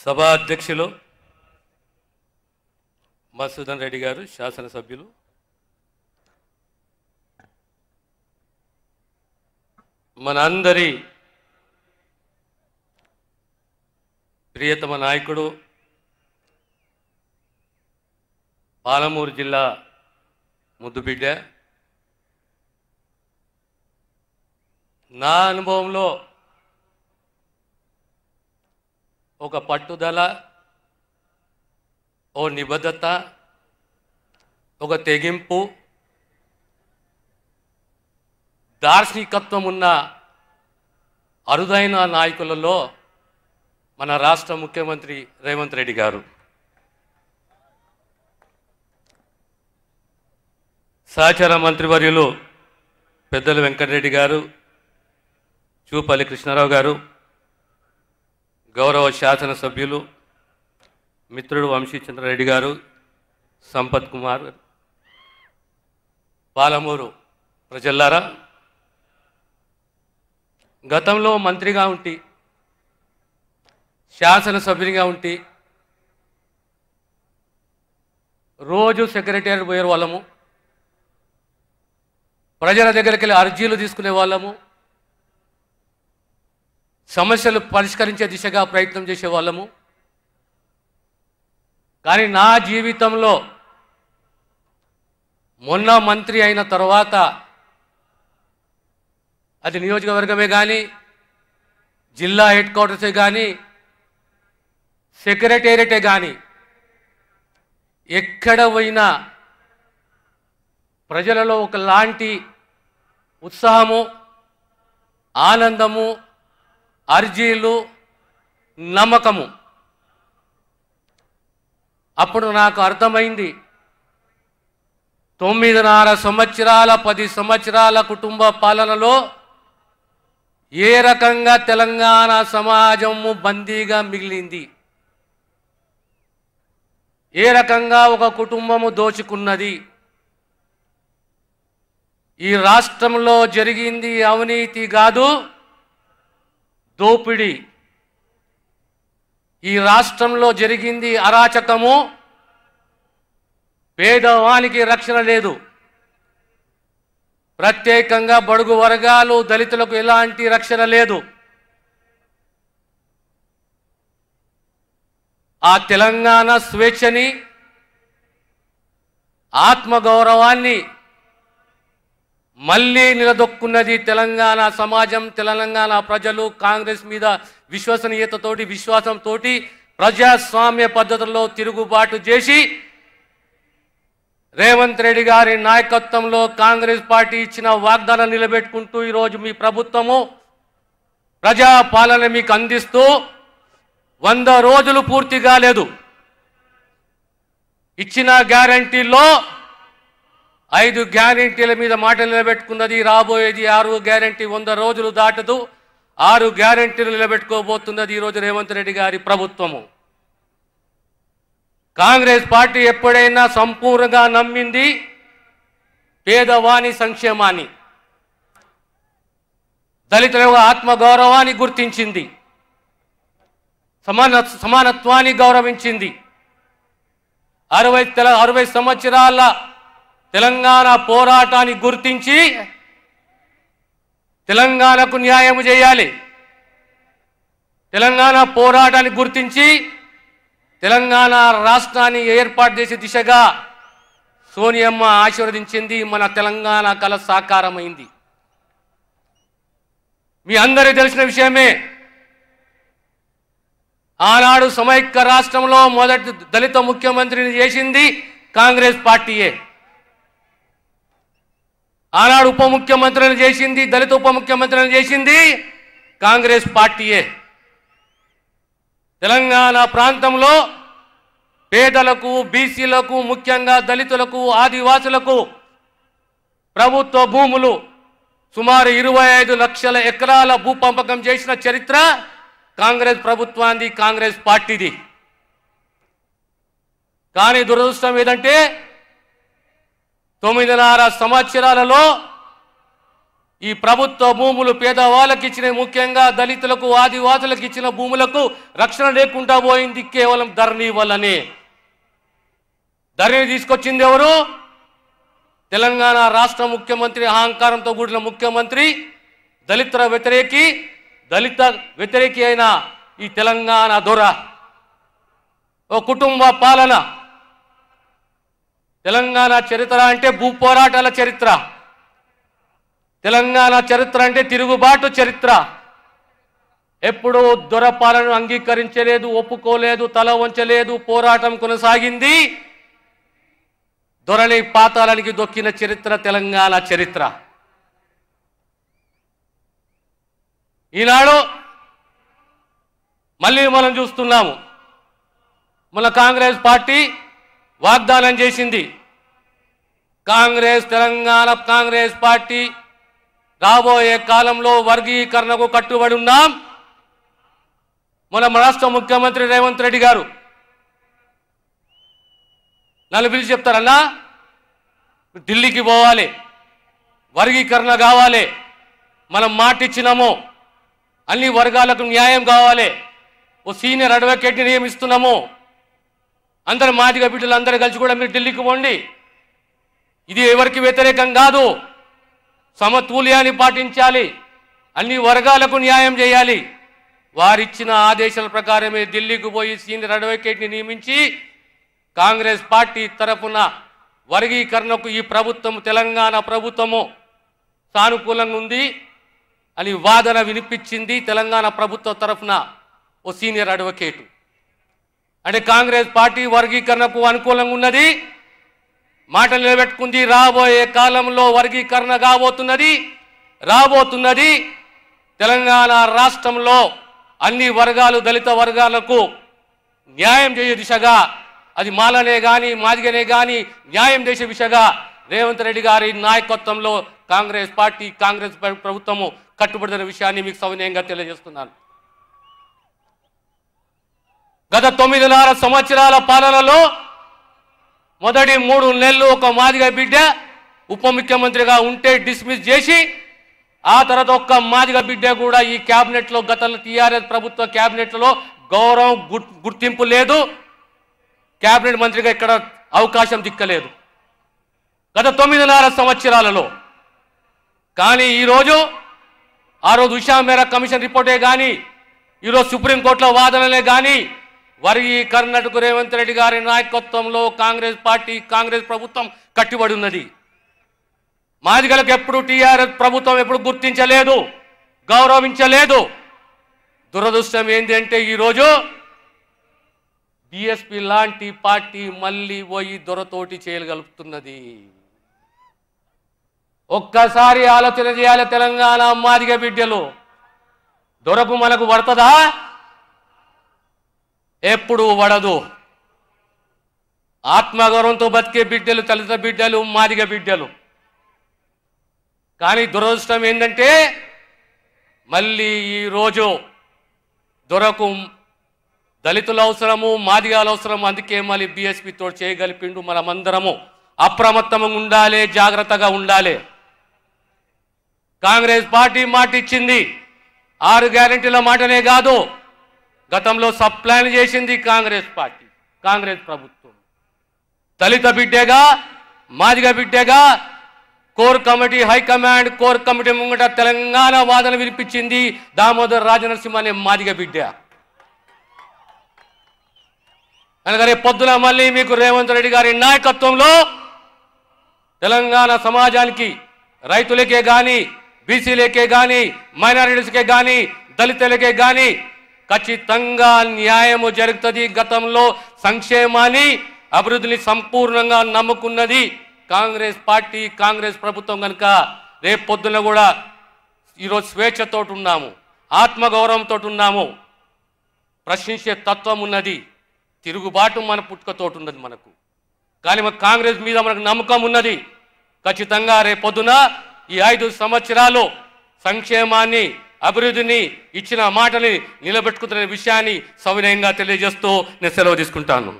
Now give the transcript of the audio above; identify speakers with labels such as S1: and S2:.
S1: సభా అధ్యక్షులు మధుసూదన్ రెడ్డి గారు, శాసనసభ్యులు, మనందరి ప్రియతమ నాయకుడు, పాలమూరు జిల్లా ముద్దుబిడ్డ, నా అనుభవంలో ఒక పట్టుదల, ఓ నిబద్ధత, ఒక తెగింపు, దార్శనికత్వం ఉన్న అరుదైన నాయకులలో మన రాష్ట్ర ముఖ్యమంత్రి రేవంత్ రెడ్డి గారు. సహచర మంత్రివర్యులు పెద్దలు వెంకటరెడ్డి గారు, చూపల్లి కృష్ణారావు గారు, గౌరవ శాసనసభ్యులు మిత్రుడు వంశీచంద్రారెడ్డి గారు, సంపత్ కుమార్, పాలమూరు ప్రజల్లారా, గతంలో మంత్రిగా ఉండి శాసనసభ్యునిగా ఉండి రోజు సెక్రటేరియట్ పోయే వాళ్ళము, ప్రజల దగ్గరికి వెళ్ళి అర్జీలు తీసుకునే వాళ్ళము, సమస్యలు పరిష్కరించే దిశగా ప్రయత్నం చేసేవాళ్ళము. కానీ నా జీవితంలో మొన్న మంత్రి అయిన తర్వాత అది నియోజకవర్గమే కానీ, జిల్లా హెడ్ క్వార్టర్సే కానీ, సెక్రటేరియటే కానీ, ఎక్కడ పోయినా ప్రజలలో ఒకలాంటి ఉత్సాహము, ఆనందము, అర్జీలు, నమ్మకము. అప్పుడు నాకు అర్థమైంది, 9.5 సంవత్సరాల 10 సంవత్సరాల కుటుంబ పాలనలో ఏ రకంగా తెలంగాణ సమాజము బందీగా మిగిలింది, ఏ రకంగా ఒక కుటుంబము దోచుకున్నది. ఈ రాష్ట్రంలో జరిగింది అవినీతి కాదు, దోపిడీ. ఈ రాష్ట్రంలో జరిగింది అరాచకము, పేదవానికి రక్షణ లేదు. ప్రత్యేకంగా బడుగు వర్గాలు, దళితులకు ఎలాంటి రక్షణ లేదు. ఆ తెలంగాణ స్వేచ్ఛని, ఆత్మగౌరవాన్ని మళ్ళీ నిలదొక్కున్నది తెలంగాణ సమాజం, తెలంగాణ ప్రజలు. కాంగ్రెస్ మీద విశ్వసనీయతతోటి, విశ్వాసంతో ప్రజాస్వామ్య పద్ధతుల్లో తిరుగుబాటు చేసి రేవంత్ రెడ్డి గారి నాయకత్వంలో కాంగ్రెస్ పార్టీ ఇచ్చిన వాగ్దానం నిలబెట్టుకుంటూ ఈరోజు మీ ప్రభుత్వము ప్రజాపాలన మీకు అందిస్తూ 100 రోజులు పూర్తి కాలేదు. ఇచ్చిన గ్యారంటీల్లో 5 గ్యారంటీల మీద మాటలు నిలబెట్టుకున్నది. రాబోయేది 6వ గ్యారంటీ 100 రోజులు దాటదు. 6 గ్యారంటీలు నిలబెట్టుకోబోతున్నది ఈరోజు రేవంత్ రెడ్డి గారి ప్రభుత్వము. కాంగ్రెస్ పార్టీ ఎప్పుడైనా సంపూర్ణంగా నమ్మింది పేదవాని సంక్షేమాన్ని, దళితుల ఆత్మగౌరవాన్ని గుర్తించింది, సమానత్వాన్ని గౌరవించింది. 60 సంవత్సరాల తెలంగాణ పోరాటాన్ని గుర్తించి తెలంగాణకు న్యాయం చేయాలి. తెలంగాణ పోరాటాన్ని గుర్తించి తెలంగాణ రాష్ట్రాన్ని ఏర్పాటు చేసే దిశగా సోనియమ్మ ఆశీర్వదించింది. మన తెలంగాణ కల సాకారమైంది. మీ అందరికీ తెలిసిన విషయమే, ఆనాడు సమైక్య రాష్ట్రంలో మొదటి దళిత ముఖ్యమంత్రిని చేసింది కాంగ్రెస్ పార్టీయే. ఆనాడు ఉప ముఖ్యమంత్రిని చేసింది, దళిత ఉప ముఖ్యమంత్రిని చేసింది కాంగ్రెస్ పార్టీయే. తెలంగాణ ప్రాంతంలో పేదలకు, బీసీలకు, ముఖ్యంగా దళితులకు, ఆదివాసులకు ప్రభుత్వ భూములు సుమారు 25 లక్షల ఎకరాల భూ పంపకం చేసిన చరిత్ర కాంగ్రెస్ ప్రభుత్వానికి, కాంగ్రెస్ పార్టీది. కానీ దురదృష్టం ఏదంటే 9.5 సంవత్సరాలలో ఈ ప్రభుత్వ భూములు పేదవాళ్ళకి ఇచ్చిన, ముఖ్యంగా దళితులకు ఆదివాసులకు ఇచ్చిన భూములకు రక్షణ లేకుండా పోయింది కేవలం ధరణి వల్లనే. ధరణి తీసుకొచ్చింది ఎవరు? తెలంగాణ రాష్ట్ర ముఖ్యమంత్రి, అహంకారంతో కూడిన ముఖ్యమంత్రి, దళిత వ్యతిరేకి అయిన ఈ తెలంగాణ దొర. ఓ కుటుంబ పాలన. తెలంగాణ చరిత్ర అంటే భూ పోరాటాల చరిత్ర. తెలంగాణ చరిత్ర అంటే తిరుగుబాటు చరిత్ర. ఎప్పుడూ దొర పాలనను అంగీకరించలేదు, ఒప్పుకోలేదు, తల వంచలేదు, పోరాటం కొనసాగింది. దొరని పాతాళానికి దొక్కిన చరిత్ర తెలంగాణ చరిత్ర. ఈనాడు మళ్ళీ మనం చూస్తున్నాము. మన కాంగ్రెస్ పార్టీ వాగ్దానం చేసింది. తెలంగాణ కాంగ్రెస్ పార్టీ రాబోయే కాలంలో వర్గీకరణకు కట్టుబడి ఉన్నాం. మన రాష్ట్ర ముఖ్యమంత్రి రేవంత్ రెడ్డి గారు నన్ను పిలిచి చెప్తారన్నా, ఢిల్లీకి పోవాలి, వర్గీకరణ కావాలి, మనం మాటిచ్చినాము, అన్ని వర్గాలకు న్యాయం కావాలి, ఓ సీనియర్ అడ్వకేట్ని నియమిస్తున్నాము, అందరు మాదిగ బిడ్డలు అందరూ కలిసి కూడా మీరు ఢిల్లీకి పోండి. ఇది ఎవరికి వ్యతిరేకం కాదు, సమతుల్యాన్ని పాటించాలి, అన్ని వర్గాలకు న్యాయం చేయాలి. వారిచ్చిన ఆదేశాల ప్రకారమే ఢిల్లీకి పోయి సీనియర్ అడ్వకేట్ని నియమించి కాంగ్రెస్ పార్టీ తరఫున వర్గీకరణకు ఈ ప్రభుత్వం, తెలంగాణ ప్రభుత్వము సానుకూలంగా ఉంది అని వాదన వినిపించింది. తెలంగాణ ప్రభుత్వ తరఫున ఓ సీనియర్ అడ్వకేటు. అంటే కాంగ్రెస్ పార్టీ వర్గీకరణకు అనుకూలంగా ఉన్నది, మాటలు నిలబెట్టుకుంది. రాబోయే కాలంలో వర్గీకరణ రాబోతున్నది. తెలంగాణ రాష్ట్రంలో అన్ని వర్గాలు, దళిత వర్గాలకు న్యాయం చేసే దిశగా, అది మాలనే కానీ మాదిగనే కానీ న్యాయం చేసే దిశగా రేవంత్ రెడ్డి గారి నాయకత్వంలో కాంగ్రెస్ పార్టీ, కాంగ్రెస్ ప్రభుత్వము కట్టుబడిన విషయాన్ని మీకు సవినయంగా తెలియజేస్తున్నాను. గత 9.5 సంవత్సరాల పాలనలో మొదటి 3 నెలలు ఒక మాదిగ బిడ్డ ఉప ముఖ్యమంత్రిగా ఉంటే డిస్మిస్ చేసి, ఆ తర్వాత ఒక్క మాదిగ బిడ్డ కూడా ఈ క్యాబినెట్లో, గత టీఆర్ఎస్ ప్రభుత్వ క్యాబినెట్లో గౌరవం, గుర్తింపు లేదు, క్యాబినెట్ మంత్రిగా ఇక్కడ అవకాశం దిక్కలేదు గత 9.5 సంవత్సరాలలో. కానీ ఆ రోజు ఉషా మేరా కమిషన్ రిపోర్టే కానీ, ఈరోజు సుప్రీంకోర్టులో వాదనలే కానీ వర్గీకరణకు రేవంత్ రెడ్డి గారి నాయకత్వంలో కాంగ్రెస్ పార్టీ, కాంగ్రెస్ ప్రభుత్వం కట్టుబడి ఉన్నది. మాదిగలకు ఎప్పుడు టీఆర్ఎస్ ప్రభుత్వం ఎప్పుడు గుర్తించలేదు, గౌరవించలేదు. దురదృష్టం ఏంటి అంటే ఈరోజు బీఎస్పీ లాంటి పార్టీ మళ్ళీ పోయి దొరతోటి చేయగలుగుతున్నది. ఒక్కసారి ఆలోచన చేయాలి తెలంగాణ మాదిగ బిడ్డలు. దొరకు మనకు పడుతుందా? ఎప్పుడు పడదు. ఆత్మగౌరవంతో బతికే బిడ్డలు దళిత బిడ్డలు, మాదిగ బిడ్డలు. కానీ దురదృష్టం ఏంటంటే మళ్ళీ ఈరోజు దొరకు దళితుల అవసరము, మాదిగాల అవసరం. అందుకే మళ్ళీ బీఎస్పీతో చేయగలిపిండు. మనమందరము అప్రమత్తంగా ఉండాలి, జాగ్రత్తగా ఉండాలి. కాంగ్రెస్ పార్టీ మాట ఇచ్చింది. 6 గ్యారెంటీల మాటనే కాదు, గతంలో సబ్ ప్లాన్ చేసింది కాంగ్రెస్ పార్టీ, కాంగ్రెస్ ప్రభుత్వం. దళిత బిడ్డగా, మాదిగ బిడ్డగా core committee, high command core committee ముంగట తెలంగాణ వాదన వినిపించింది దామోదర్ రాజనరసింహ అనే మాదిగ బిడ్డ. కనుక రేపు పొద్దున మళ్ళీ మీకు రేవంత్ రెడ్డి గారి నాయకత్వంలో తెలంగాణ సమాజానికి, రైతులకే కానీ, బీసీలకే కానీ, మైనారిటీస్కే కానీ, దళితులకే కానీ ఖచ్చితంగా న్యాయము జరుగుతుంది. గతంలో సంక్షేమాన్ని, అభివృద్ధిని సంపూర్ణంగా నమ్ముకున్నది కాంగ్రెస్ పార్టీ, కాంగ్రెస్ ప్రభుత్వం. కనుక రేపు పొద్దున కూడా ఈరోజు స్వేచ్ఛతో ఉన్నాము, ఆత్మగౌరవంతో ఉన్నాము, ప్రశ్నించే తత్వం ఉన్నది, తిరుగుబాటు మన పుట్టుకతోటి ఉన్నది మనకు. కానీ మన కాంగ్రెస్ మీద మనకు నమ్మకం ఉన్నది. ఖచ్చితంగా రేపొద్దున ఈ 5 సంవత్సరాలు సంక్షేమాన్ని, అభివృద్ధిని, ఇచ్చిన మాటని నిలబెట్టుకుతున్న విషయాన్ని సవినయంగా తెలియజేస్తూ నేను సెలవు తీసుకుంటాను.